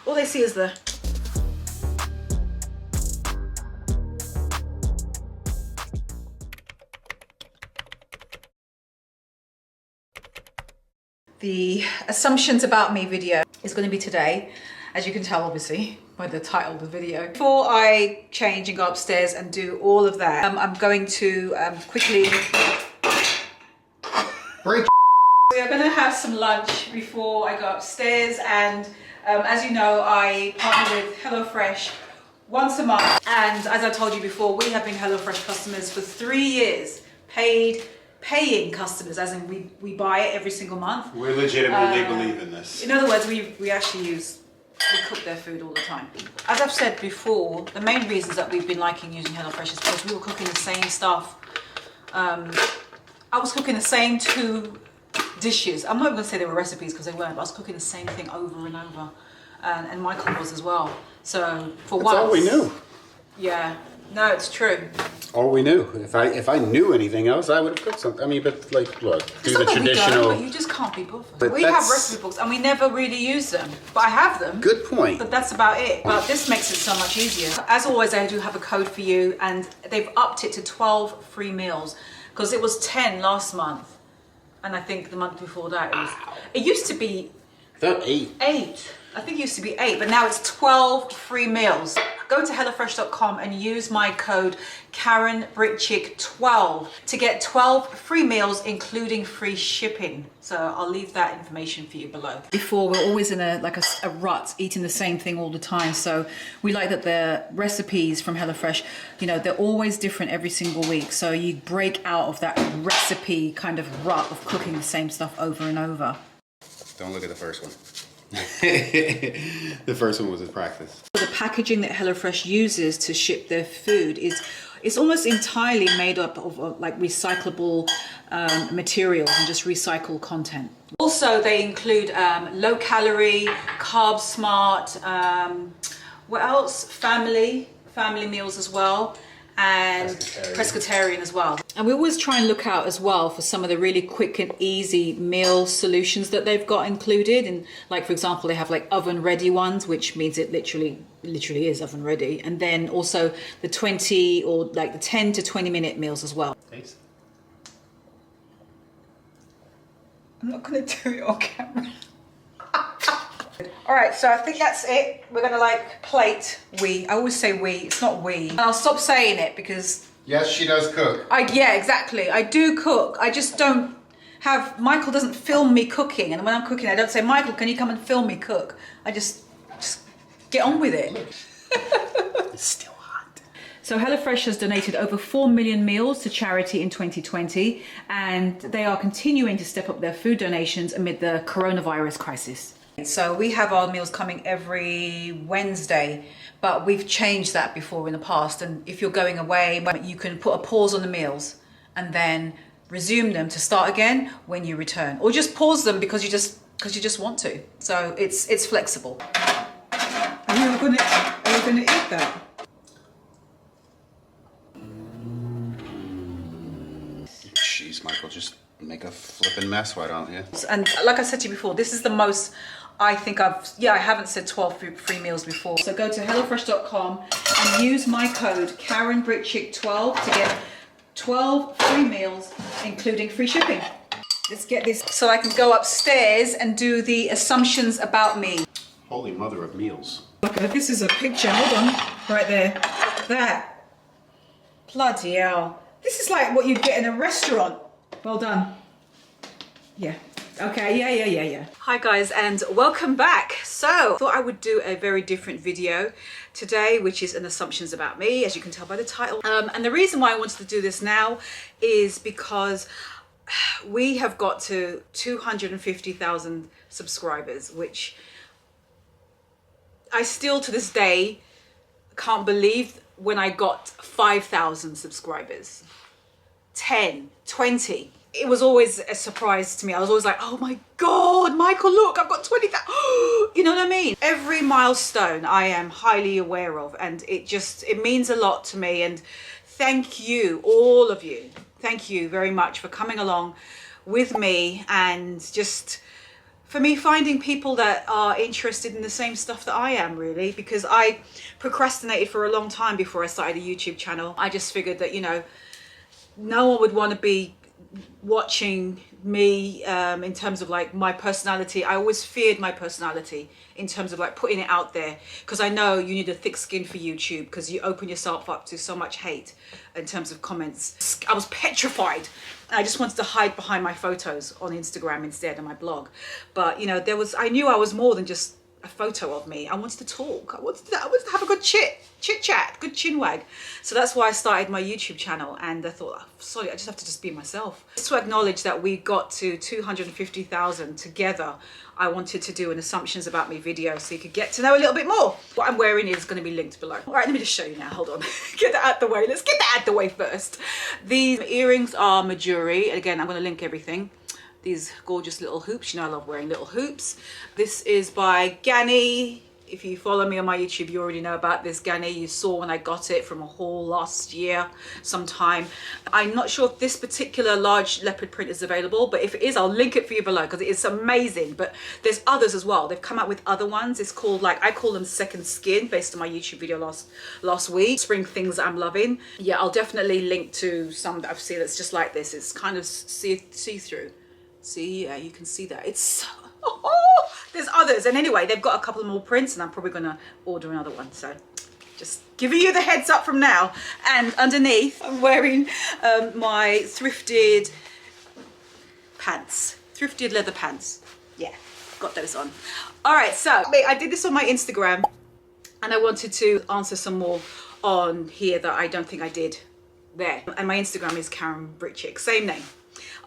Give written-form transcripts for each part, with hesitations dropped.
All they see is the assumptions about me video is going to be today, as you can tell obviously by the title of the video. Before I change and go upstairs and do all of that, I'm going to quickly break. We are going to have some lunch before I go upstairs, and as you know, I partner with HelloFresh once a month, and as I told you before, we have been HelloFresh customers for 3 years, paying customers, as in we buy it every single month. We legitimately believe in this. In other words, we actually cook their food all the time. As I've said before, the main reasons that we've been liking using HelloFresh is because we were cooking the same stuff. I was cooking the same 2 dishes. I'm not going to say they were recipes because they weren't, but I was cooking the same thing over and over. And Michael was as well. So for once... That's all we knew. Yeah. No, it's true. All we knew. If I knew anything else, I would have cooked something. I mean, but like, look, do the traditional. But you just can't be bothered. But we have recipe books and we never really use them. But I have them. Good point. But that's about it. But this makes it so much easier. As always, I do have a code for you, and they've upped it to 12 free meals because it was 10 last month, and I think the month before that it used to be. I thought 8. 8. I think it used to be 8, but now it's 12 free meals. Go to HelloFresh.com and use my code KarenBritChick12 to get 12 free meals, including free shipping. So I'll leave that information for you below. Before, we're always in a rut, eating the same thing all the time. So we like that the recipes from HelloFresh, you know, they're always different every single week. So you break out of that recipe kind of rut of cooking the same stuff over and over. Don't look at the first one. The first one was his practice. The packaging that HelloFresh uses to ship their food is almost entirely made up of like recyclable materials and just recycled content. Also, they include low calorie, carb smart, what else? Family meals as well, and pescatarian as well. And we always try and look out as well for some of the really quick and easy meal solutions that they've got included. And like, for example, they have like oven ready ones, which means it literally is oven ready. And then also the 20 or like the 10 to 20 minute meals as well. Taste. I'm not going to do it on camera. All right, so I think that's it. We're gonna like plate we. I always say we, it's not we. And I'll stop saying it because... Yes, she does cook. Yeah, exactly. I do cook. I just don't have... Michael doesn't film me cooking. And when I'm cooking, I don't say, Michael, can you come and film me cook? I just get on with it. It's still hot. So HelloFresh has donated over 4 million meals to charity in 2020. And they are continuing to step up their food donations amid the coronavirus crisis. So we have our meals coming every Wednesday, but we've changed that before in the past. And if you're going away, you can put a pause on the meals and then resume them to start again when you return, or just pause them because you just want to. So it's flexible. Are you gonna eat that? Jeez, Michael, just make a flipping mess, why don't you? And like I said to you before, this is the most I think I haven't said 12 free meals before. So go to HelloFresh.com and use my code KarenBritChick12 to get 12 free meals, including free shipping. Let's get this so I can go upstairs and do the assumptions about me. Holy mother of meals. Look, this is a picture, hold on, right there. That. Bloody hell. This is like what you'd get in a restaurant. Well done. Yeah. Okay, yeah. Hi guys, and welcome back. So, I thought I would do a very different video today, which is an assumptions about me, as you can tell by the title. And the reason why I wanted to do this now is because we have got to 250,000 subscribers, which I still to this day can't believe when I got 5,000 subscribers, 10, 20. It was always a surprise to me. I was always like, oh my God, Michael, look, I've got 20,000. You know what I mean? Every milestone I am highly aware of, and it means a lot to me. And thank you, all of you. Thank you very much for coming along with me and just for me, finding people that are interested in the same stuff that I am, really, because I procrastinated for a long time before I started a YouTube channel. I just figured that, you know, no one would want to be watching me in terms of like my personality. I always feared my personality in terms of like putting it out there, because I know you need a thick skin for YouTube, because you open yourself up to so much hate in terms of comments. I was petrified. I just wanted to hide behind my photos on Instagram instead and my blog. But you know, I knew I was more than just a photo of me. I wanted to talk. I wanted to have a good chit chat, good chin wag. So that's why I started my YouTube channel, and I thought, oh, sorry, I just have to just be myself. Just to acknowledge that we got to 250,000 together, I wanted to do an assumptions about me video so you could get to know a little bit more. What I'm wearing is going to be linked below. All right, let me just show you now. Hold on. Get that out the way. Let's get that out the way first. These earrings are Majuri. Again, I'm going to link everything. These gorgeous little hoops. You know I love wearing little hoops. This is by Gani. If you follow me on my YouTube, you already know about this Gani. You saw when I got it from a haul last year sometime. I'm not sure if this particular large leopard print is available, but if it is, I'll link it for you below, because it is amazing. But there's others as well. They've come out with other ones. It's called, like, I call them second skin, based on my YouTube video last week. Spring things I'm loving. Yeah, I'll definitely link to some that I've seen that's just like this. It's kind of see-through. See, yeah, you can see that. It's there's others, and anyway, they've got a couple more prints, and I'm probably gonna order another one. So just giving you the heads up from now. And underneath, I'm wearing my thrifted pants, thrifted leather pants. Yeah, got those on. All right, so I did this on my Instagram, and I wanted to answer some more on here that I don't think I did there. And my Instagram is KarenBritChick, same name.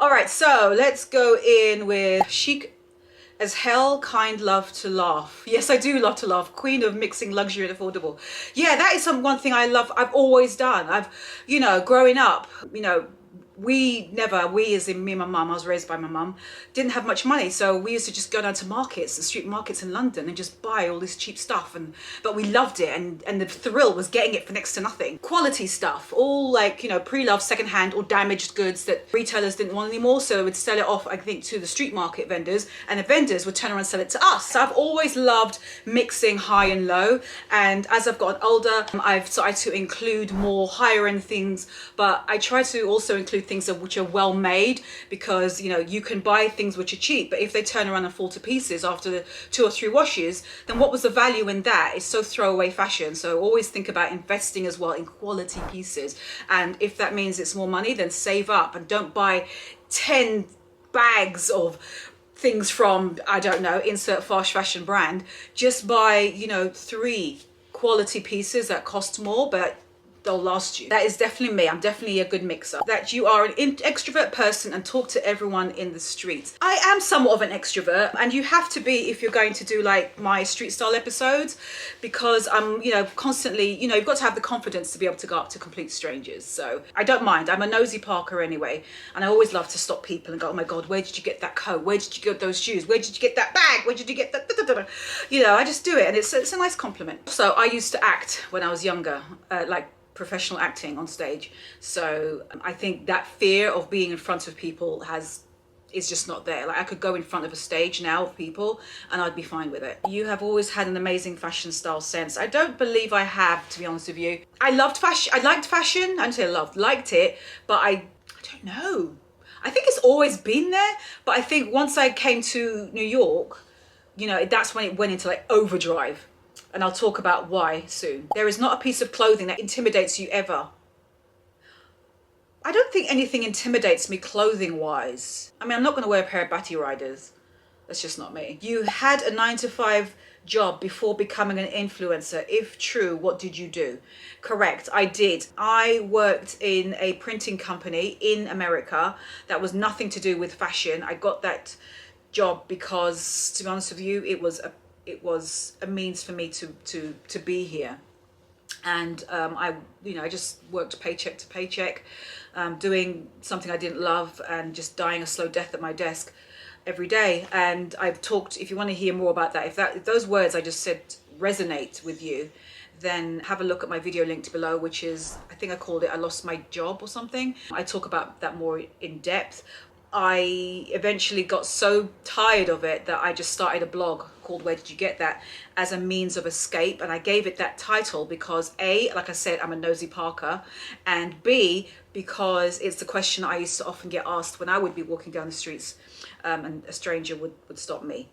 All right, so let's go in with chic as hell, kind, love to laugh. Yes, I do love to laugh. Queen of mixing luxury and affordable. Yeah, that is one thing I love. I've always done. You know, growing up, you know, we as in me and my mum, I was raised by my mum, didn't have much money, so we used to just go down to markets, the street markets in London, and just buy all this cheap stuff, but we loved it, and the thrill was getting it for next to nothing. Quality stuff, all like, you know, pre-loved, secondhand, or damaged goods that retailers didn't want anymore, so we'd sell it off, I think, to the street market vendors, and the vendors would turn around and sell it to us. So I've always loved mixing high and low, and as I've gotten older, I've started to include more higher end things, but I try to also include things which are well made, because you know, you can buy things which are cheap, but if they turn around and fall to pieces after the 2 or 3 washes, then what was the value in that? It's so throwaway fashion. So always think about investing as well in quality pieces, and if that means it's more money, then save up and don't buy 10 bags of things from, I don't know, insert fast fashion brand. Just buy, you know, 3 quality pieces that cost more, but they'll last you. That is definitely me. I'm definitely a good mixer. That you are an extrovert person and talk to everyone in the streets. I am somewhat of an extrovert, and you have to be if you're going to do like my street style episodes, because I'm, you know, constantly, you know, you've got to have the confidence to be able to go up to complete strangers. So I don't mind. I'm a nosy Parker anyway, and I always love to stop people and go, oh my God, where did you get that coat? Where did you get those shoes? Where did you get that bag? Where did you get that? You know, I just do it, and it's a nice compliment. So I used to act when I was younger, like professional acting on stage. So I think that fear of being in front of people is just not there. Like, I could go in front of a stage now of people and I'd be fine with it. You have always had an amazing fashion style sense. I don't believe I have, to be honest with you. I loved fashion. I liked fashion. I don't say liked it, but I don't know. I think it's always been there, but I think once I came to New York, you know, that's when it went into like overdrive. And I'll talk about why soon. There is not a piece of clothing that intimidates you ever. I don't think anything intimidates me clothing wise. I mean, I'm not going to wear a pair of Batty Riders. That's just not me. You had a 9-to-5 job before becoming an influencer. If true, what did you do? Correct, I did. I worked in a printing company in America that was nothing to do with fashion. I got that job because, to be honest with you, it was a means for me to be here. And I just worked paycheck to paycheck, doing something I didn't love and just dying a slow death at my desk every day. And I've talked, if you want to hear more about that, if those words I just said resonate with you, then have a look at my video linked below, which is, I think I called it I Lost My Job or something. I talk about that more in depth. I eventually got so tired of it that I just started a blog called Where Did You Get That, as a means of escape. And I gave it that title because A, like I said, I'm a nosy Parker, and B, because it's the question I used to often get asked when I would be walking down the streets and a stranger would stop me.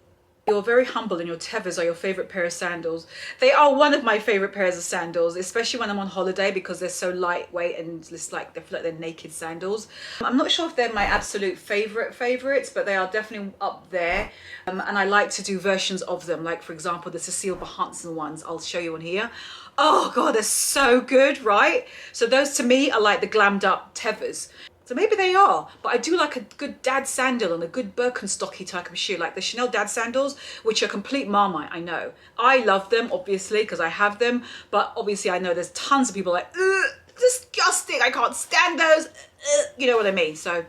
You're very humble, and your tethers are your favorite pair of sandals. They are one of my favorite pairs of sandals, especially when I'm on holiday, because they're so lightweight and just like they feel like they're naked sandals. I'm not sure if they're my absolute favorites, but they are definitely up there. And I like to do versions of them, like for example the Cecile Hansen ones. I'll show you on here. Oh god, they're so good, right? So those to me are like the glammed up tethers. So maybe they are, but I do like a good dad sandal and a good Birkenstocky type of shoe, like the Chanel dad sandals, which are complete Marmite, I know. I love them, obviously, because I have them, but obviously I know there's tons of people like, ugh, disgusting, I can't stand those, you know what I mean? So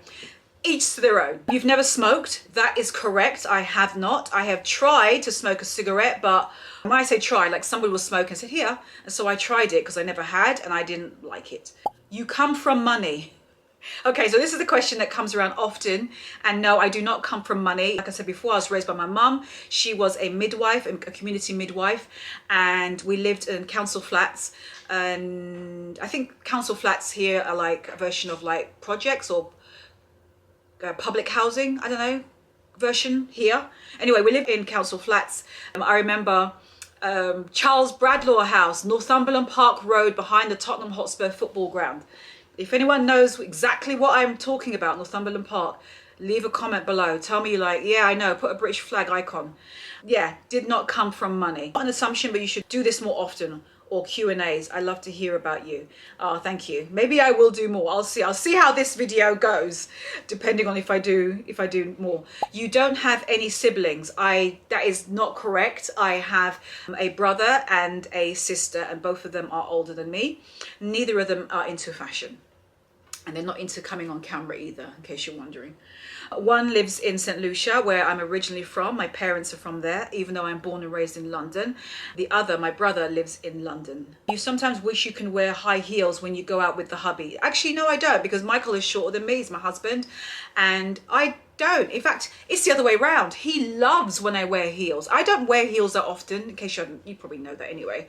each to their own. You've never smoked, that is correct, I have not. I have tried to smoke a cigarette, but when I say try, like somebody will smoke and said, here, and so I tried it because I never had and I didn't like it. You come from money. Okay, so this is the question that comes around often, and no, I do not come from money. Like I said before, I was raised by my mum. She was a midwife, a community midwife, and we lived in council flats. And I think council flats here are like a version of like projects or public housing, I don't know, version here. Anyway, we lived in council flats. I remember Charles Bradlaugh House, Northumberland Park Road, behind the Tottenham Hotspur football ground. If anyone knows exactly what I'm talking about, Northumberland Park, leave a comment below. Tell me, like, yeah, I know, put a British flag icon. Yeah, did not come from money. Not an assumption, but you should do this more often. Or Q&As. I love to hear about you. Oh, thank you. Maybe I will do more. I'll see how this video goes, depending on if I do more. You don't have any siblings. That is not correct. I have a brother and a sister, and both of them are older than me. Neither of them are into fashion. And they're not into coming on camera either, in case you're wondering. One lives in St. Lucia, where I'm originally from. My parents are from there, even though I'm born and raised in London. The other, my brother, lives in London. You sometimes wish you can wear high heels when you go out with the hubby. Actually, no, I don't, because Michael is shorter than me. He's my husband. And I don't. In fact, it's the other way around. He loves when I wear heels. I don't wear heels that often, in case you probably know that anyway.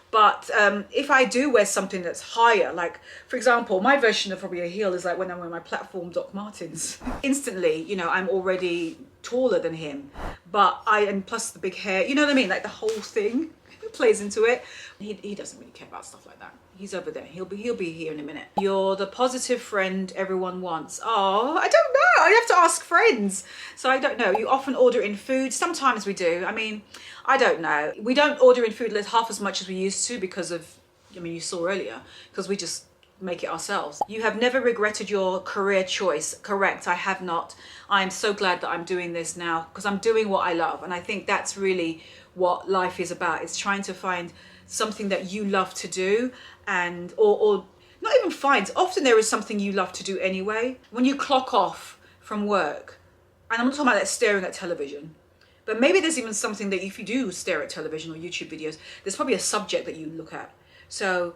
But if I do wear something that's higher, like, for example, my version of probably a heel is like when I wear my platform Doc Martens. Instantly, you know, I'm already taller than him. But and plus the big hair, you know what I mean? Like the whole thing plays into it. He doesn't really care about stuff like that. He's over there. He'll be here in a minute. You're the positive friend everyone wants. Oh, I don't know. I have to ask friends. So I don't know. You often order in food. Sometimes we do. I mean, I don't know. We don't order in food half as much as we used to because of, I mean, you saw earlier, because we just make it ourselves. You have never regretted your career choice. Correct, I have not. I am so glad that I'm doing this now because I'm doing what I love. And I think that's really what life is about. It's trying to find something that you love to do, and or not even find. Often there is something you love to do anyway. When you clock off from work, and I'm not talking about that staring at television, but maybe there's even something that if you do stare at television or YouTube videos, there's probably a subject that you look at. So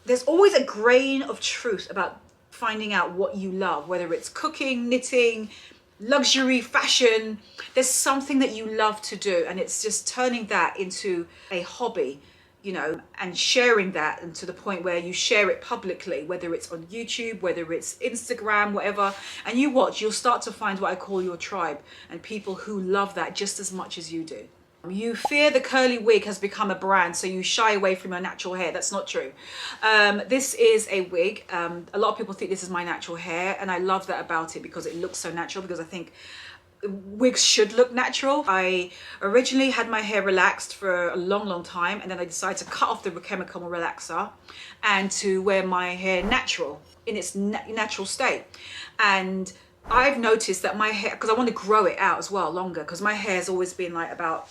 there's always a grain of truth about finding out what you love, whether it's cooking, knitting, luxury, fashion. There's something that you love to do, and it's just turning that into a hobby, you know, and sharing that, and to the point where you share it publicly, whether it's on YouTube, whether it's Instagram, whatever, and you watch, you'll start to find what I call your tribe, and people who love that just as much as you do. You fear the curly wig has become a brand, so you shy away from your natural hair. That's not true. This is a wig. A lot of people think this is my natural hair, and I love that about it because it looks so natural, because I think wigs should look natural. I originally had my hair relaxed for a long time, and then I decided to cut off the chemical relaxer and to wear my hair natural, in its natural state. And I've noticed that my hair, because I want to grow it out as well longer, because my hair has always been like about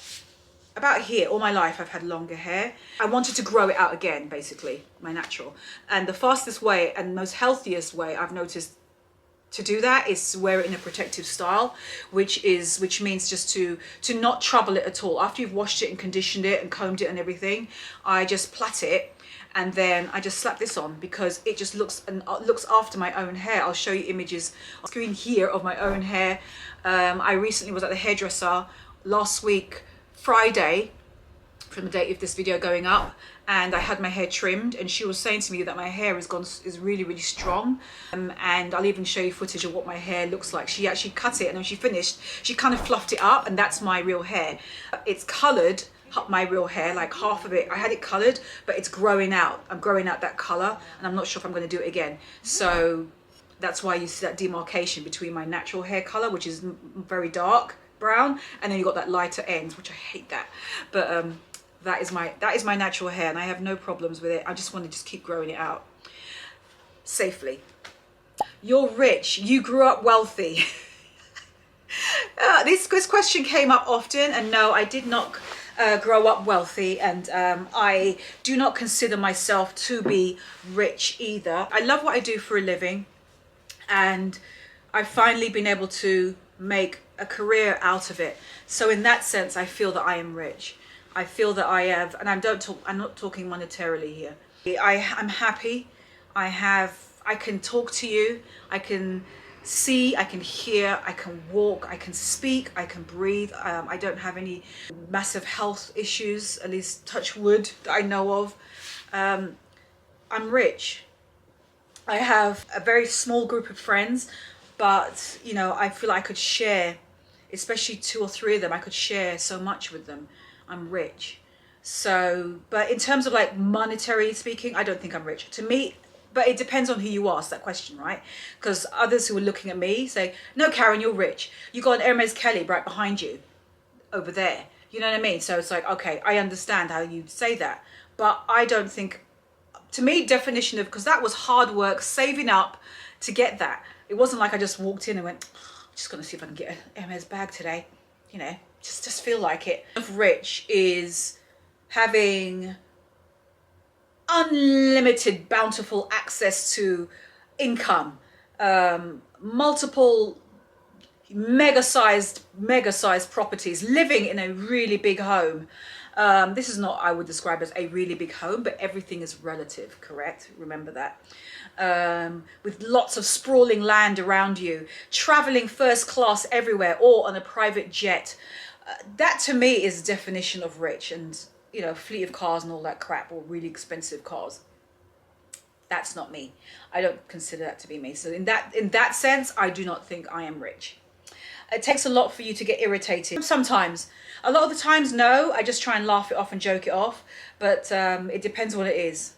here. All my life I've had longer hair. I wanted to grow it out again, basically, my natural. And the fastest way and most healthiest way I've noticed to do that is to wear it in a protective style, which means just to not trouble it at all. After you've washed it and conditioned it and combed it and everything, I just plait it, and then I just slap this on because it just looks after my own hair. I'll show you images on screen here of my own hair. I recently was at the hairdresser last week, Friday, from the date of this video going up, and I had my hair trimmed, and she was saying to me that my hair is really, really strong, and I'll even show you footage of what my hair looks like. She actually cut it, and when she finished, she kind of fluffed it up, and that's my real hair. It's colored, my real hair, like half of it, I had it colored, but it's growing out. I'm growing out that color, and I'm not sure if I'm going to do it again. So that's why you see that demarcation between my natural hair color, which is very dark brown, and then you got that lighter ends, which I hate that. But that is my natural hair, and I have no problems with it. I just want to just keep growing it out safely. You're rich. You grew up wealthy. This question came up often, and no, I did not grow up wealthy, and I do not consider myself to be rich either. I love what I do for a living, and I've finally been able to make a career out of it. So in that sense, I feel that I am rich. I feel that I have, and I'm not talking monetarily here. I'm happy. I can talk to you. I can see, I can hear, I can walk, I can speak, I can breathe. I don't have any massive health issues, at least touch wood, that I know of. I'm rich. I have a very small group of friends, but you know, I feel I could share, especially 2 or 3 of them, I could share so much with them. I'm rich. So, but in terms of like monetary speaking, I don't think I'm rich. To me, but it depends on who you ask that question, right? Because others who are looking at me say, no, Karen, you're rich. You got an Hermes Kelly right behind you over there. You know what I mean? So it's like, okay, I understand how you say that. But I don't think, to me, definition of, because that was hard work, saving up to get that. It wasn't like I just walked in and went, I'm just going to see if I can get an Hermes bag today. You know, just feel like it. Rich is having unlimited, bountiful access to income, multiple mega-sized properties, living in a really big home. This is not, I would describe as a really big home, but everything is relative, correct? Remember that. With lots of sprawling land around you, traveling first class everywhere or on a private jet. That to me is the definition of rich, and you know, fleet of cars and all that crap, or really expensive cars. That's not me. I don't consider that to be me. So in that sense, I do not think I am rich. It takes a lot for you to get irritated. Sometimes. A lot of the times, no. I just try and laugh it off and joke it off. But it depends what it is.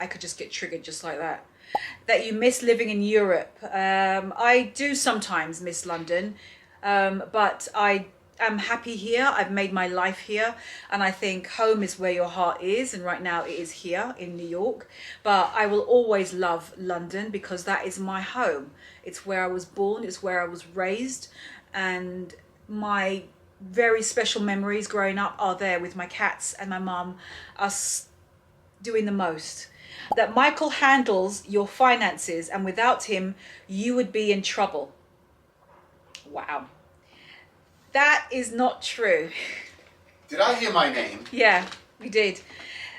I could just get triggered just like that. That you miss living in Europe. I do sometimes miss London. But I am happy here. I've made my life here. And I think home is where your heart is. And right now it is here in New York. But I will always love London because that is my home. It's where I was born. It's where I was raised. And my very special memories growing up are there with my cats and my mum, us doing the most. That Michael handles your finances, and without him, you would be in trouble. Wow. That is not true. Did I hear my name? Yeah, we did.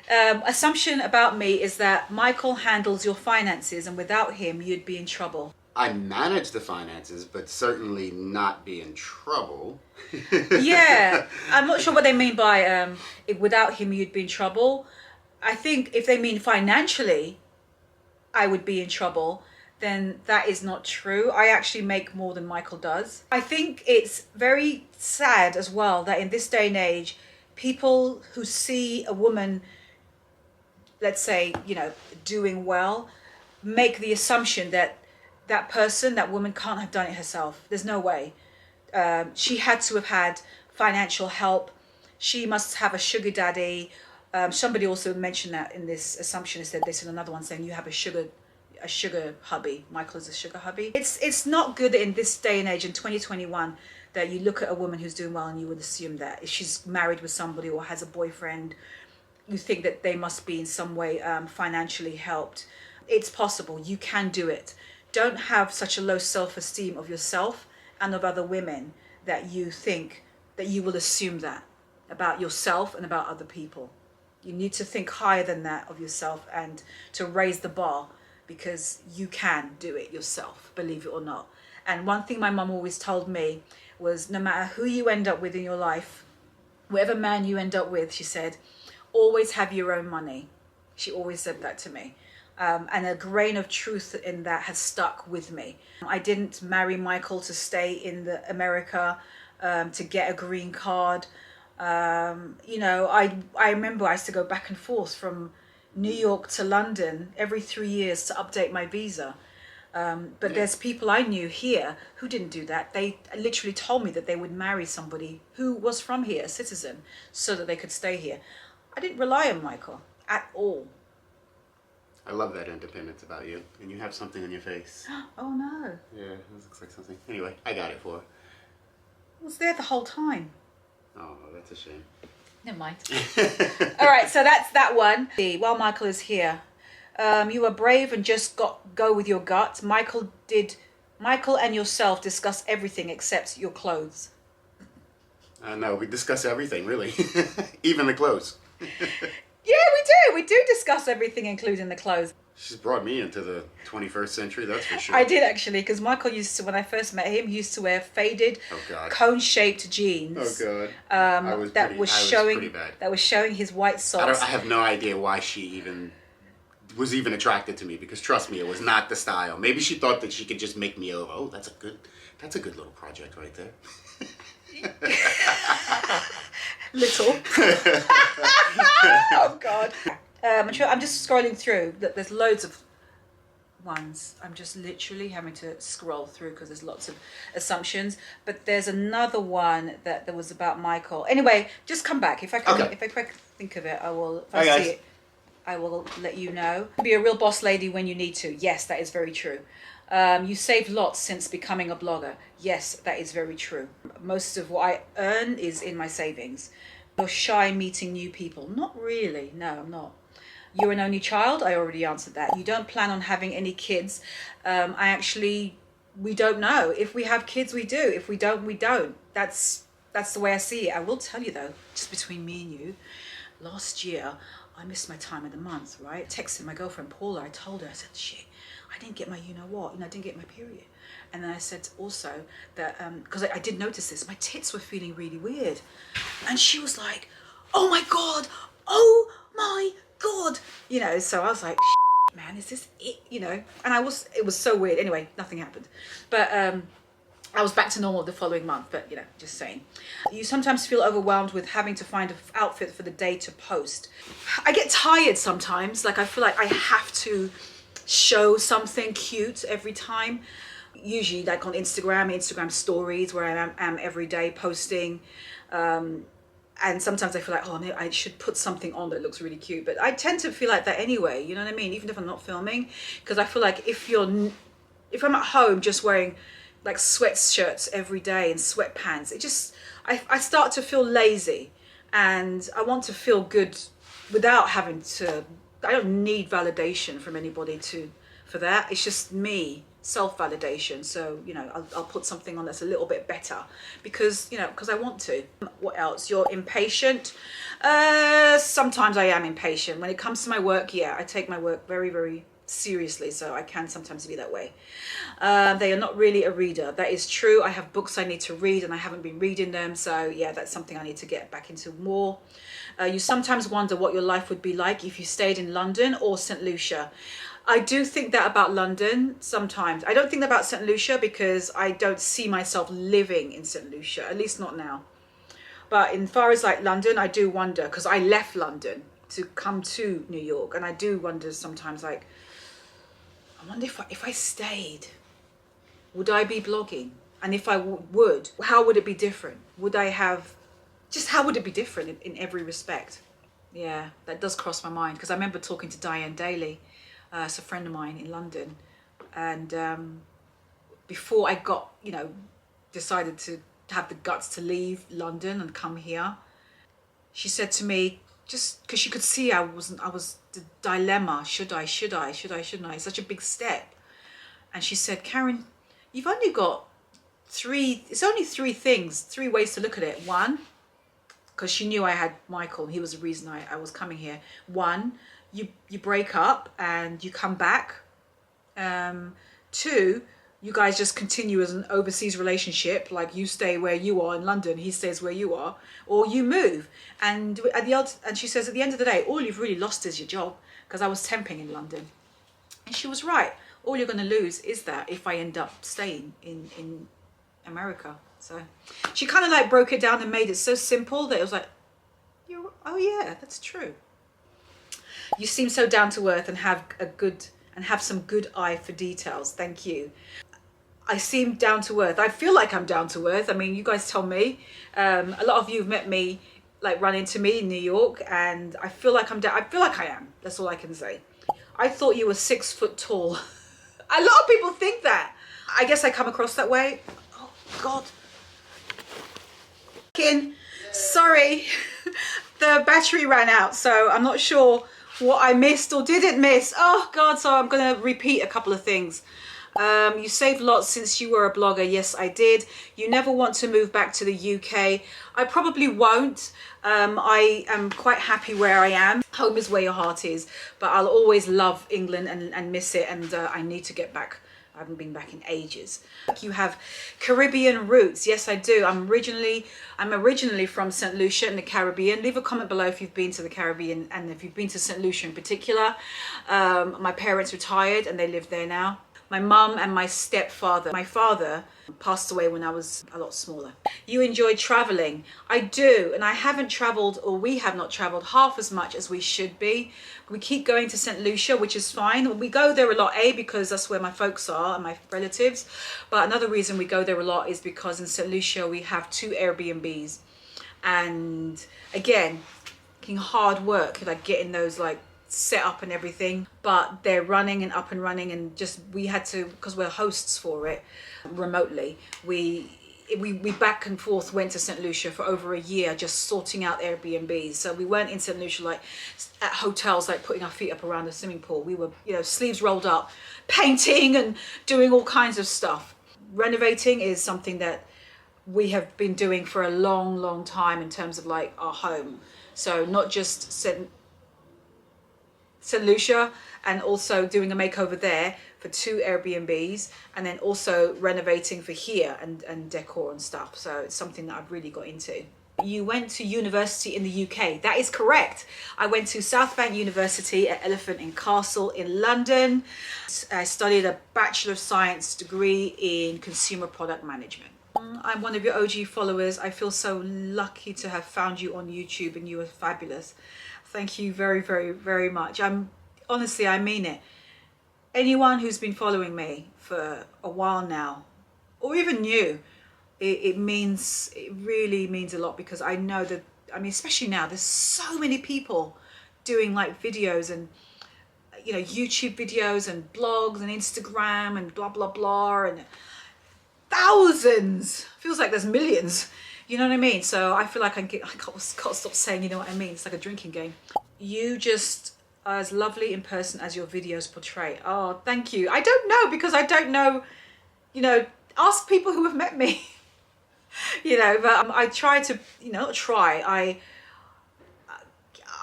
Assumption about me is that Michael handles your finances, and without him, you'd be in trouble. I manage the finances, but certainly not be in trouble. Yeah, I'm not sure what they mean by if without him you'd be in trouble. I think if they mean financially I would be in trouble, then that is not true. I actually make more than Michael does. I think it's very sad as well that in this day and age, people who see a woman, let's say, you know, doing well, make the assumption that that person, that woman can't have done it herself. There's no way. She had to have had financial help. She must have a sugar daddy. Somebody also mentioned that in this assumption. Is that they said another one saying you have a sugar hubby. Michael is a sugar hubby. It's not good in this day and age in 2021 that you look at a woman who's doing well and you would assume that if she's married with somebody or has a boyfriend, you think that they must be in some way financially helped. It's possible. You can do it. don't have such a low self-esteem of yourself and of other women that you think that you will assume that about yourself and about other people. You need to think higher than that of yourself and to raise the bar, because you can do it yourself, believe it or not. And one thing my mum always told me was, no matter who you end up with in your life, whatever man you end up with, she said, always have your own money. She always said that to me. And a grain of truth in that has stuck with me. I didn't marry Michael to stay in America, to get a green card. You know, I remember I used to go back and forth from New York to London every 3 years to update my visa. But there's people I knew here who didn't do that. They literally told me that they would marry somebody who was from here, a citizen, so that they could stay here. I didn't rely on Michael at all. I love that independence about you. And you have something on your face. Oh no. Yeah, this looks like something. Anyway, I got it for her. It was there the whole time. Oh, that's a shame. Never mind. All right, so that's that one. While Michael is here, you were brave and just go with your gut. Michael and yourself discuss everything except your clothes. No, we discuss everything, really. Even the clothes. Yeah, we do discuss everything, including the clothes. She's brought me into the 21st century, that's for sure. I did actually, because Michael used to, when I first met him, he used to wear faded, cone-shaped jeans. Oh God. That was showing his white socks. I have no idea why she was even attracted to me, because trust me, it was not the style. Maybe she thought that she could just make me over. Oh, that's a good little project right there. Little. Oh God. I'm just scrolling through. There's loads of ones. I'm just literally having to scroll through because there's lots of assumptions. But there's another one that was about Michael. Anyway, just come back. If I can think of it, I will. If I see it, I will let you know. Be a real boss lady when you need to. Yes, that is very true. You saved lots since becoming a blogger. Yes, that is very true. Most of what I earn is in my savings. You're shy meeting new people. Not really. No, I'm not. You're an only child. I already answered that. You don't plan on having any kids. We don't know. If we have kids, we do. If we don't, we don't. That's the way I see it. I will tell you though, just between me and you, last year, I missed my time of the month, right? Texted my girlfriend Paula. I told her, I said, shit, I didn't get my I didn't get my period. And then I said also that, because I did notice this, my tits were feeling really weird. And she was like, oh my God, you know, so I was like, man, is this it, you know? And it was so weird. Anyway, nothing happened. But I was back to normal the following month, but you know, just saying. You sometimes feel overwhelmed with having to find an outfit for the day to post. I get tired sometimes. Like I feel like I have to show something cute every time. Usually like on Instagram stories where I am every day posting. And sometimes I feel like, oh, maybe I should put something on that looks really cute. But I tend to feel like that anyway, you know what I mean? Even if I'm not filming. Because I feel like if I'm at home just wearing like sweatshirts every day and sweatpants, I start to feel lazy. And I want to feel good without having to, I don't need validation from anybody for that. It's just me. Self-validation. So, you know, I'll put something on that's a little bit better because I want to. What else? You're impatient. Sometimes I am impatient. When it comes to my work, yeah, I take my work very, very seriously. So I can sometimes be that way. They are not really a reader. That is true. I have books I need to read and I haven't been reading them. So yeah, that's something I need to get back into more. You sometimes wonder what your life would be like if you stayed in London or St. Lucia. I do think that about London sometimes. I don't think that about St. Lucia because I don't see myself living in St. Lucia, at least not now. But in far as like London, I do wonder because I left London to come to New York. And I do wonder sometimes like, I wonder if I stayed, would I be blogging? And if I would, how would it be different? How would it be different in every respect? Yeah, that does cross my mind because I remember talking to Diane Daly. It's a friend of mine in London, and before I got, decided to have the guts to leave London and come here, she said to me, just because she could see I was the dilemma, should I, shouldn't I, it's such a big step. And she said, Karen, you've only got it's only three ways to look at it. One, because she knew I had Michael, he was the reason I was coming here. One, you break up and you come back. Two, you guys just continue as an overseas relationship, like you stay where you are in London, he stays where you are, or you move. And she says, at the end of the day, all you've really lost is your job, because I was temping in London. And she was right. All you're going to lose is that if I end up staying in America. So she kind of like broke it down and made it so simple that it was like, oh yeah, that's true. You seem so down to earth and have some good eye for details. Thank you. I seem down to earth. I feel like I'm down to earth. I mean, you guys tell me. A lot of you have met me, like run into me in New York, and I feel like I feel like I am. That's all I can say. I thought you were 6 foot tall. A lot of people think that. I guess I come across that way. Oh God. Sorry, the battery ran out, so I'm not sure what I missed or didn't miss. Oh God, so I'm gonna repeat a couple of things. You saved lots since you were a blogger. Yes, I did. You never want to move back to the UK. I probably won't. I am quite happy where I am. Home is where your heart is, but I'll always love England and miss it, and I need to get back. I haven't been back in ages. You have Caribbean roots. Yes, I do. I'm originally from St. Lucia in the Caribbean. Leave a comment below if you've been to the Caribbean and if you've been to St. Lucia in particular. My parents retired and they live there now. My mum and my stepfather. My father passed away when I was a lot smaller. You enjoy traveling. I do, and I haven't traveled, or we have not traveled half as much as we should be. We keep going to St. Lucia, which is fine. We go there a lot, because that's where my folks are and my relatives. But another reason we go there a lot is because in St. Lucia we have 2 Airbnbs. And again, hard work, like getting those like set up and everything, but they're running and up and running, and just we had to, because we're hosts for it remotely, we back and forth went to St. Lucia for over a year just sorting out Airbnbs. So we weren't in St. Lucia like at hotels, like putting our feet up around the swimming pool. We were, sleeves rolled up, painting and doing all kinds of stuff. Renovating is something that we have been doing for a long time in terms of like our home. So not just St. Lucia, and also doing a makeover there for 2 Airbnbs, and then also renovating for here and decor and stuff. So it's something that I've really got into. You went to university in the UK. That is correct. I went to South Bank University at Elephant and Castle in London. I studied a Bachelor of Science degree in Consumer Product Management. I'm one of your OG followers. I feel so lucky to have found you on YouTube, and you are fabulous. Thank you very much. Honestly, I mean it. Anyone who's been following me for a while now, or even new, it really means a lot, because I know that, especially now, there's so many people doing like videos and, YouTube videos and blogs and Instagram and blah, blah, blah, and thousands. Feels like there's millions. You know what I mean? So I feel like I can't stop saying, you know what I mean? It's like a drinking game. You just are as lovely in person as your videos portray. Oh, thank you. I don't know, because I don't know, ask people who have met me, but I try to, not try.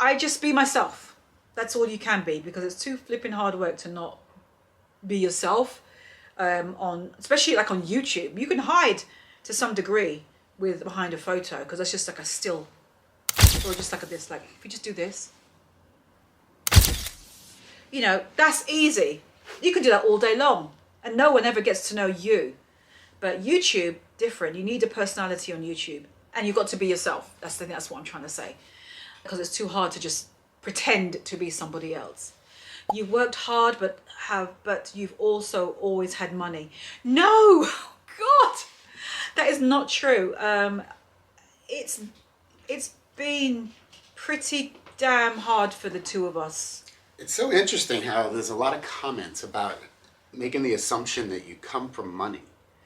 I just be myself. That's all you can be, because it's too flipping hard work to not be yourself. Especially like on YouTube, you can hide to some degree with behind a photo, because that's just like a still, or just like this, like if you just do this, that's easy. You can do that all day long and no one ever gets to know you. But YouTube, different. You need a personality on YouTube, and you've got to be yourself. That's what I'm trying to say, because it's too hard to just pretend to be somebody else. You worked hard, but you've also always had money. No, God, that is not true. It's been pretty damn hard for the two of us. It's so interesting how there's a lot of comments about making the assumption that you come from money.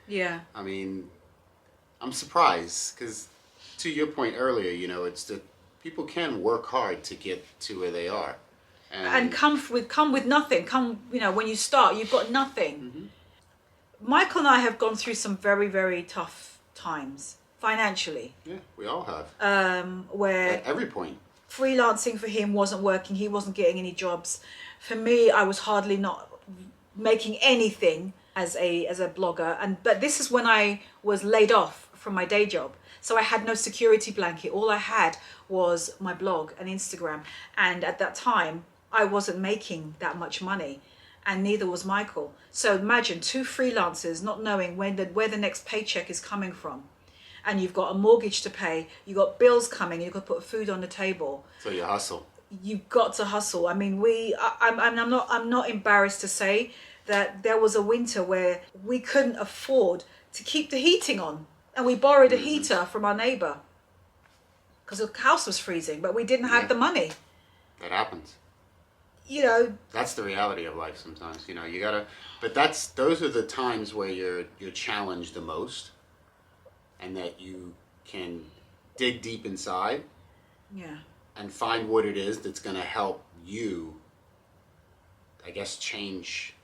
Yeah. I'm surprised, because to your point earlier, it's that people can work hard to get to where they are. And come with nothing. When you start, you've got nothing. Mm-hmm. Michael and I have gone through some very, very tough times financially. Yeah, we all have. Where At every point. freelancing for him wasn't working. He wasn't getting any jobs. For me, I was hardly not making anything as a blogger. But this is when I was laid off from my day job. So I had no security blanket. All I had was my blog and Instagram. And at that time, I wasn't making that much money. And neither was Michael. So imagine two freelancers not knowing where the next paycheck is coming from. And you've got a mortgage to pay, you've got bills coming, you've got to put food on the table. So you hustle. You've got to hustle. I mean, I'm not embarrassed to say that there was a winter where we couldn't afford to keep the heating on. And we borrowed a heater from our neighbor because the house was freezing, but we didn't have the money. That happens. You know. That's the reality of life sometimes. You know, you gotta, but those are the times where you're challenged the most, and that you can dig deep inside. Yeah. And find what it is that's gonna help you, I guess, change,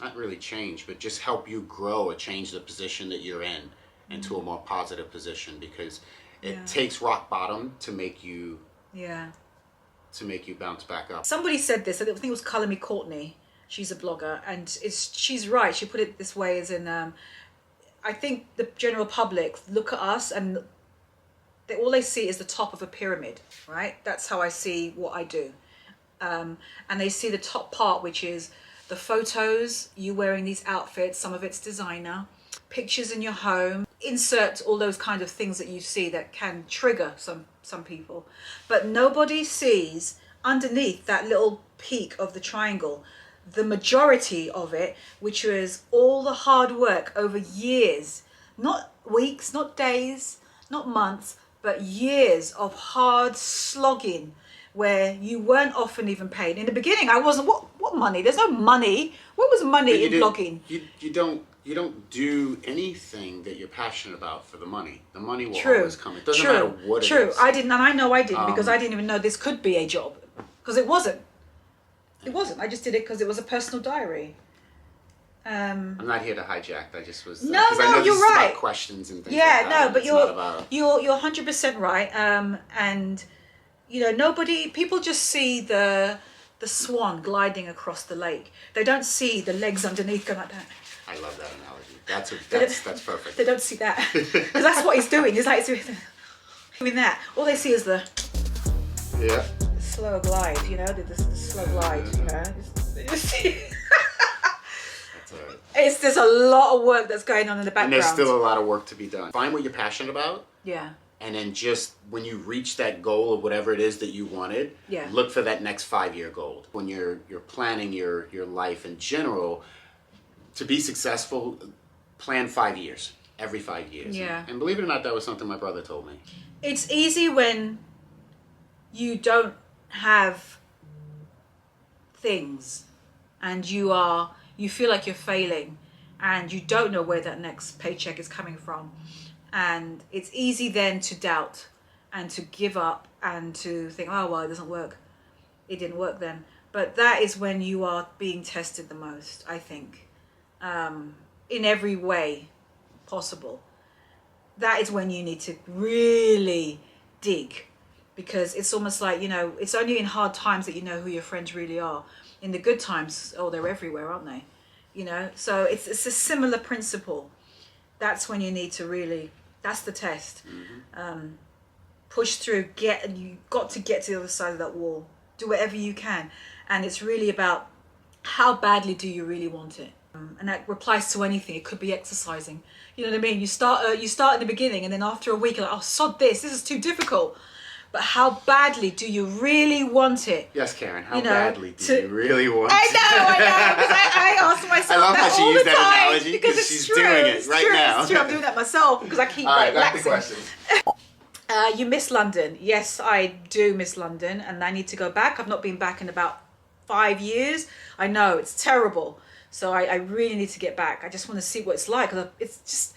not really change, but just help you grow or change the position that you're in into a more positive position, because it takes rock bottom to make you bounce back up. Somebody said this, I think it was Cullamy Courtney, she's a blogger, and she's right. She put it this way, as in I think the general public look at us and all they see is the top of a pyramid, right? That's how I see what I do. And they see the top part, which is the photos, you wearing these outfits, some of it's designer, pictures in your home, insert all those kind of things that you see that can trigger some people. But nobody sees underneath that little peak of the triangle, the majority of it, which was all the hard work over years, not weeks, not days, not months, but years of hard slogging where you weren't often even paid. In the beginning, I wasn't, what money? There's no money. What was money in blogging? You don't do anything that you're passionate about for the money. The money will always come. It doesn't matter what it is. I didn't, and I know I didn't, because I didn't even know this could be a job, because it wasn't. It wasn't. I just did it because it was a personal diary. I'm not here to hijack. I just was. No, I know you're this right. Is about questions and things. Yeah, like that, no, but it's you're 100% right. And you know, people just see the swan gliding across the lake. They don't see the legs underneath going like that. I love that analogy. That's perfect. They don't see that, because that's what he's doing. He's like doing that. All they see is the slow glide. You know, the slow glide. You know. There's a lot of work that's going on in the background. And there's still a lot of work to be done. Find what you're passionate about. Yeah. And then just when you reach that goal of whatever it is that you wanted, look for that next 5-year goal. When you're planning your life in general, to be successful, plan 5 years, every 5 years. Yeah. And believe it or not, that was something my brother told me. It's easy when you don't have things and you feel like you're failing and you don't know where that next paycheck is coming from. And it's easy then to doubt and to give up and to think, oh, well, it doesn't work. It didn't work then. But that is when you are being tested the most, I think, in every way possible. That is when you need to really dig, because it's almost like, you know, it's only in hard times that you know who your friends really are. In the good times, oh, they're everywhere, aren't they? You know, so it's a similar principle. That's when you need to really, that's the test. Push through, you got to get to the other side of that wall. Do whatever you can. And it's really about how badly do you really want it? And that applies to anything. It could be exercising. You know what I mean? You start in the beginning, and then after a week, you're like, oh, sod this is too difficult. But how badly do you really want it? Yes, Karen, how badly do you really want it? I know, because I ask myself I love that how she all used the that time, analogy, because she's true, doing it right now. It's true, I'm doing that myself, because I keep All right, back to relaxing. questions. You miss London. Yes, I do miss London, and I need to go back. I've not been back in about 5 years. I know, it's terrible. So I really need to get back. I just want to see what it's like. It's just,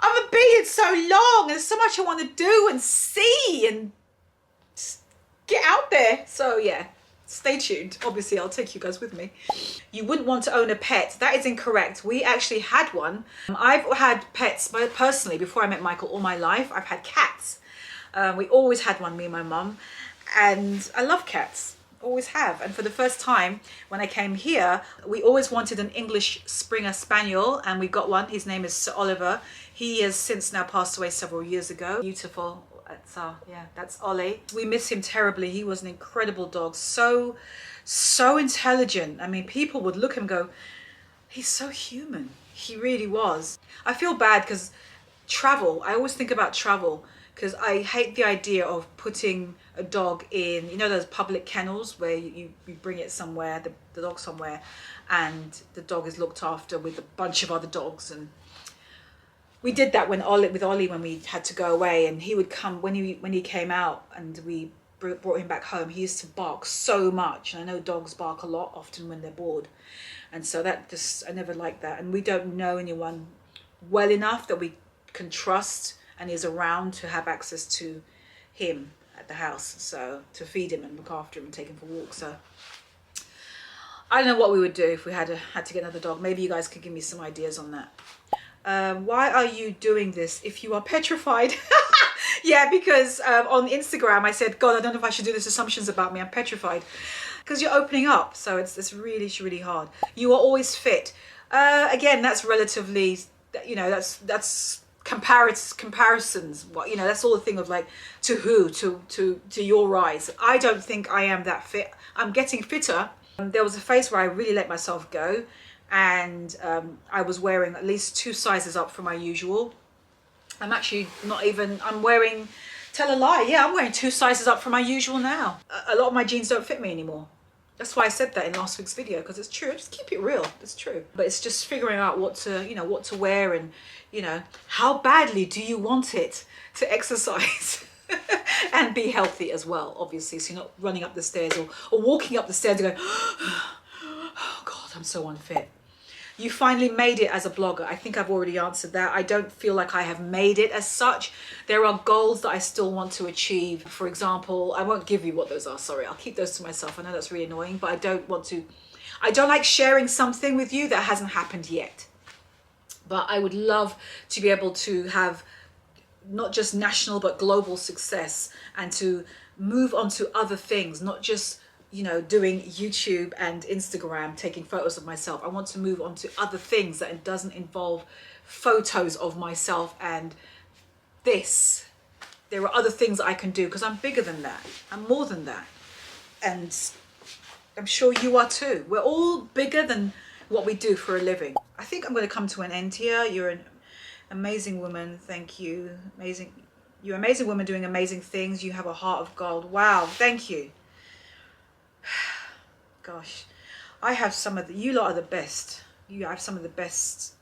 I've been here so long. There's so much I want to do and see and just get out there. So yeah, Stay tuned. Obviously, I'll take you guys with me. You wouldn't want to own a pet. That is incorrect. We actually had one. I've had pets personally before I met Michael all my life. I've had cats. We always had one, me and my mum. And I love cats. Always have. And for the first time when I came here, we always wanted an English Springer Spaniel, and we got one. His name is Sir Oliver. He has since now passed away several years ago. Beautiful. That's Ollie. We miss him terribly. He was an incredible dog. So intelligent. I mean, people would look at him and go, he's so human. He really was. I feel bad because travel, I always think about travel, because I hate the idea of putting a dog in, you know, those public kennels where you bring it somewhere, the dog somewhere, and the dog is looked after with a bunch of other dogs. And we did that with Ollie when we had to go away, and he would come when he came out and we brought him back home. He used to bark so much, and I know dogs bark a lot often when they're bored, and so I never liked that. And we don't know anyone well enough that we can trust and is around to have access to him at the house, so to feed him and look after him and take him for walks. So I don't know what we would do if we had to get another dog. Maybe you guys could give me some ideas on that. Why are you doing this if you are petrified? Yeah, because on Instagram I said, God, I don't know if I should do this, assumptions about me, I'm petrified. Because you're opening up, so it's really hard. You are always fit. Again, that's relatively, you know, that's comparisons. What, you know, that's all the thing of like, to who, to your eyes. I don't think I am that fit. I'm getting fitter. There was a phase where I really let myself go, and I was wearing at least 2 sizes up from my usual. I'm actually not even, I'm wearing, tell a lie, yeah, I'm wearing 2 sizes up from my usual now. A lot of my jeans don't fit me anymore. That's why I said that in last week's video, because it's true. Just keep it real, it's true. But it's just figuring out what to wear, and, you know, how badly do you want it to exercise and be healthy as well, obviously, so you're not running up the stairs or walking up the stairs and going, oh God, I'm so unfit. You finally made it as a blogger. I think I've already answered that. I don't feel like I have made it as such. There are goals that I still want to achieve. For example, I won't give you what those are, sorry. I'll keep those to myself. I know that's really annoying, but I don't like sharing something with you that hasn't happened yet. But I would love to be able to have not just national, but global success, and to move on to other things, not just, you know, doing YouTube and Instagram, taking photos of myself. I want to move on to other things that it doesn't involve photos of myself and this. There are other things I can do, because I'm bigger than that. I'm more than that. And I'm sure you are too. We're all bigger than what we do for a living. I think I'm going to come to an end here. You're an amazing woman. Thank you. Amazing. You're an amazing woman doing amazing things. You have a heart of gold. Wow. Thank you. Gosh, I have you lot are the best. You have some of the best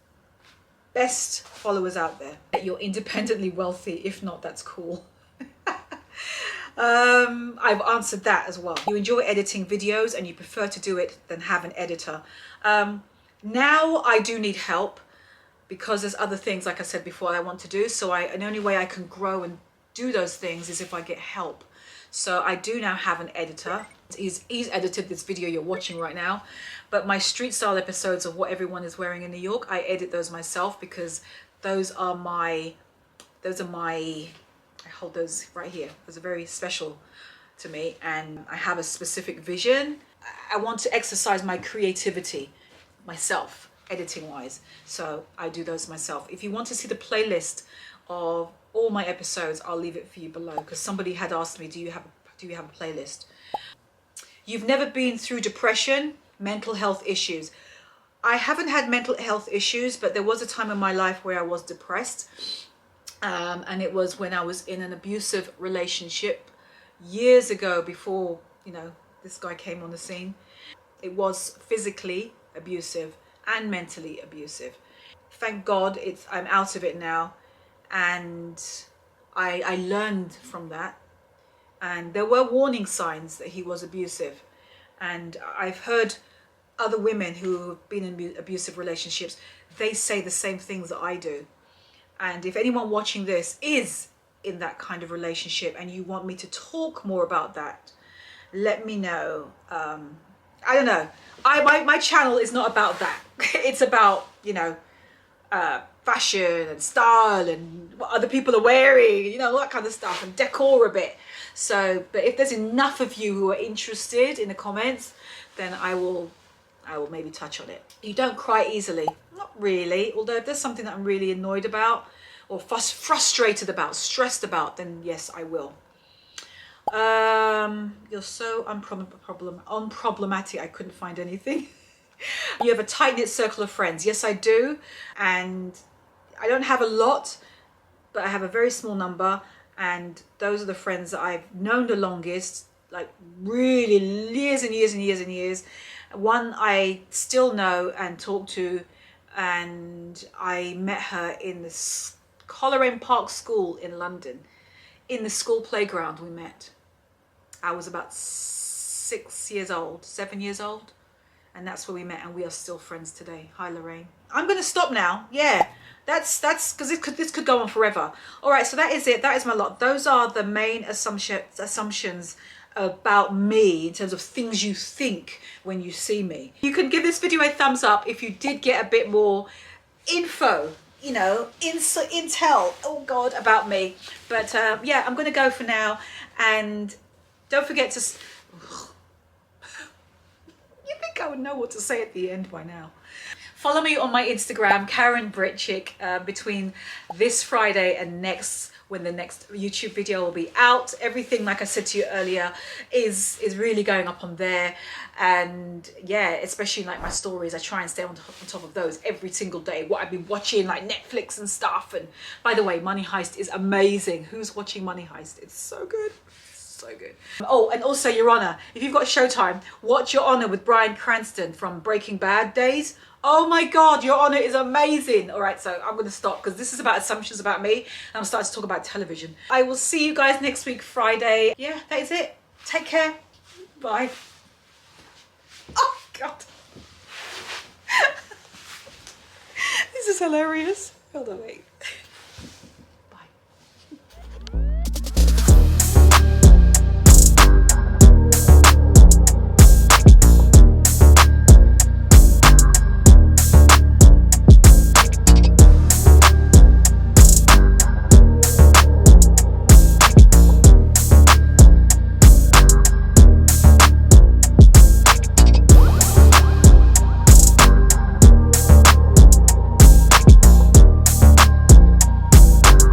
followers out there. You're independently wealthy. If not, that's cool. I've answered that as well. You enjoy editing videos and you prefer to do it than have an editor. Now I do need help, because there's other things, like I said before, I want to do. So the only way I can grow and do those things is if I get help. So I do now have an editor. He's edited this video you're watching right now, but my street style episodes of what everyone is wearing in New York, I edit those myself, because those are my, I hold those right here. Those are very special to me, and I have a specific vision. I want to exercise my creativity myself, editing wise. So I do those myself. If you want to see the playlist of all my episodes, I'll leave it for you below, because somebody had asked me, do you have a playlist? You've never been through depression, mental health issues. I haven't had mental health issues, but there was a time in my life where I was depressed. And it was when I was in an abusive relationship years ago, before, you know, this guy came on the scene. It was physically abusive and mentally abusive. Thank God I'm out of it now. And I learned from that. And there were warning signs that he was abusive. And I've heard other women who have been in abusive relationships, they say the same things that I do. And if anyone watching this is in that kind of relationship and you want me to talk more about that let me know. I don't know. My channel is not about that. It's about, you know, fashion and style and what other people are wearing, you know, all that kind of stuff, and decor a bit. So, but if there's enough of you who are interested in the comments, then I will maybe touch on it. You don't cry easily. Not really, although if there's something that I'm really annoyed about or frustrated about, stressed about, then yes, I will. You're so unproblematic. I couldn't find anything. You have a tight-knit circle of friends. Yes, I do. And I don't have a lot, but I have a very small number. And those are the friends that I've known the longest, like really years and years and years and years. One I still know and talk to, and I met her in the Coleraine Park School in London. In the school playground we met. I was about 7 years old, and that's where we met, and we are still friends today. Hi, Lorraine. I'm gonna stop now. Yeah, that's because this could go on forever. All right, so that is it. That is my lot. Those are the main assumptions about me in terms of things you think when you see me. You can give this video a thumbs up if you did get a bit more info, you know, intel, oh God, about me. But yeah, I'm gonna go for now, and don't forget to you think I would know what to say at the end by now. Follow me on my Instagram, KarenBritChick, between this Friday and next, when the next YouTube video will be out. Everything, like I said to you earlier, is really going up on there. And yeah, especially like my stories, I try and stay on top of those every single day. What I've been watching, like Netflix and stuff. And by the way, Money Heist is amazing. Who's watching Money Heist? It's so good. So good. Oh, and also Your Honor, if you've got Showtime, watch Your Honor with Bryan Cranston from Breaking Bad days. Oh my God, Your Honor is amazing. All right, so I'm going to stop because this is about assumptions about me, and I'm starting to talk about television. I will see you guys next week, Friday. Yeah, that is it. Take care. Bye. Oh God. This is hilarious. Hold on, wait.